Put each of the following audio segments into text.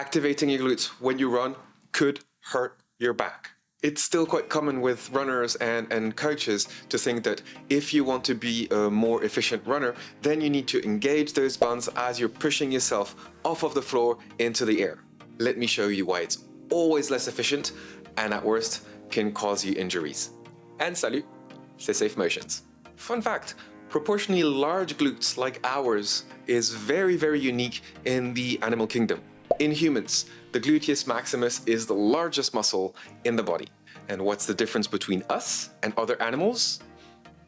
activating your glutes when you run could hurt your back. It's still quite common with runners and coaches to think that if you want to be a more efficient runner, then you need to engage those buns as you're pushing yourself off of the floor into the air. Let me show you why it's always less efficient and at worst can cause you injuries. And salut, c'est safe motions. Fun fact, proportionally large glutes like ours is very, very unique in the animal kingdom. In humans, the gluteus maximus is the largest muscle in the body. And what's the difference between us and other animals?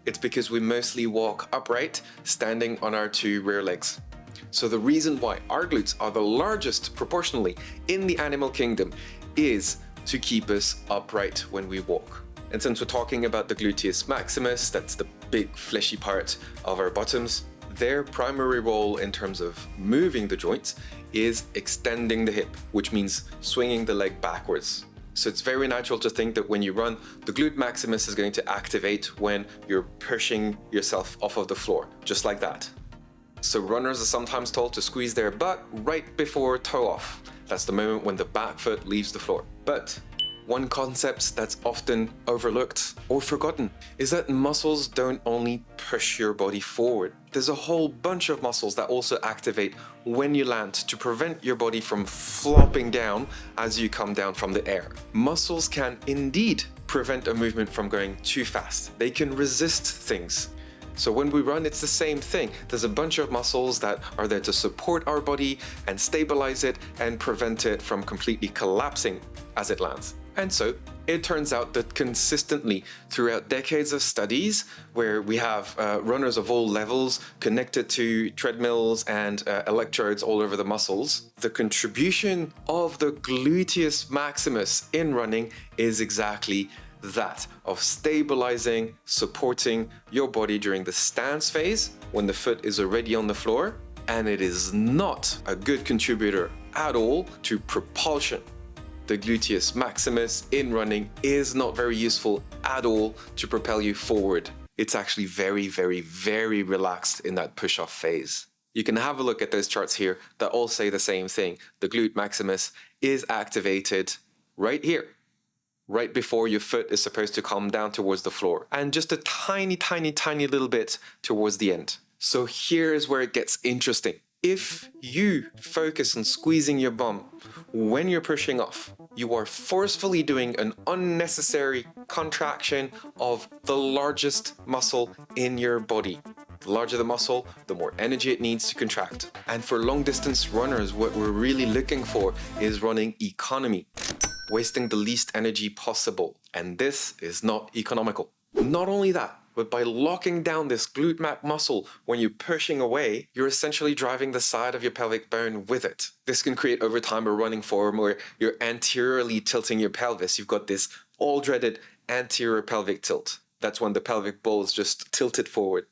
It's because we mostly walk upright, standing on our two rear legs. So the reason why our glutes are the largest proportionally in the animal kingdom is to keep us upright when we walk. And since we're talking about the gluteus maximus, that's the big fleshy part of our bottoms, their primary role in terms of moving the joints is extending the hip, which means swinging the leg backwards. So it's very natural to think that when you run, the glute maximus is going to activate when you're pushing yourself off of the floor, just like that. So runners are sometimes told to squeeze their butt right before toe off. That's the moment when the back foot leaves the floor. But one concept that's often overlooked or forgotten is that muscles don't only push your body forward. There's a whole bunch of muscles that also activate when you land to prevent your body from flopping down as you come down from the air. Muscles can indeed prevent a movement from going too fast. They can resist things. So when we run, it's the same thing. There's a bunch of muscles that are there to support our body and stabilize it and prevent it from completely collapsing as it lands. And so it turns out that consistently throughout decades of studies where we have runners of all levels connected to treadmills and electrodes all over the muscles, the contribution of the gluteus maximus in running is exactly that, of stabilizing, supporting your body during the stance phase when the foot is already on the floor, and it is not a good contributor at all to propulsion. The gluteus maximus in running is not very useful at all to propel you forward. It's actually very, very, very relaxed in that push-off phase. You can have a look at those charts here that all say the same thing. The glute maximus is activated right here, right before your foot is supposed to come down towards the floor, and just a tiny, tiny, tiny little bit towards the end. So here's where it gets interesting. If you focus on squeezing your bum when you're pushing off, you are forcefully doing an unnecessary contraction of the largest muscle in your body. The larger the muscle, the more energy it needs to contract. And for long distance runners, what we're really looking for is running economy, wasting the least energy possible. And this is not economical. Not only that, but by locking down this glute max muscle when you're pushing away, you're essentially driving the side of your pelvic bone with it. This can create over time a running form where you're anteriorly tilting your pelvis. You've got this all dreaded anterior pelvic tilt. That's when the pelvic bowl is just tilted forward.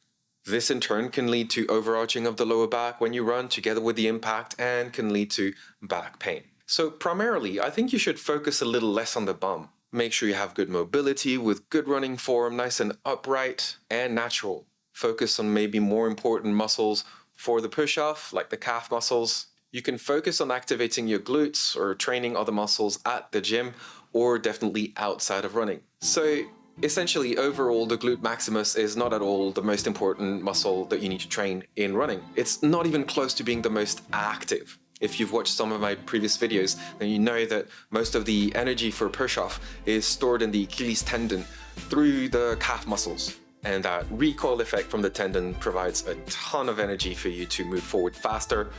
This in turn can lead to overarching of the lower back when you run together with the impact and can lead to back pain. So primarily, I think you should focus a little less on the bum. Make sure you have good mobility with good running form, nice and upright and natural. Focus on maybe more important muscles for the push-off, like the calf muscles. You can focus on activating your glutes or training other muscles at the gym or definitely outside of running. So essentially, overall, the glute maximus is not at all the most important muscle that you need to train in running. It's not even close to being the most active. If you've watched some of my previous videos, then you know that most of the energy for push-off is stored in the Achilles tendon through the calf muscles. And that recoil effect from the tendon provides a ton of energy for you to move forward faster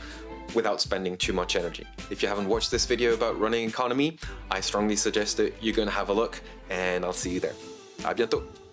without spending too much energy. If you haven't watched this video about running economy, I strongly suggest that you're going to have a look, and I'll see you there. À bientôt!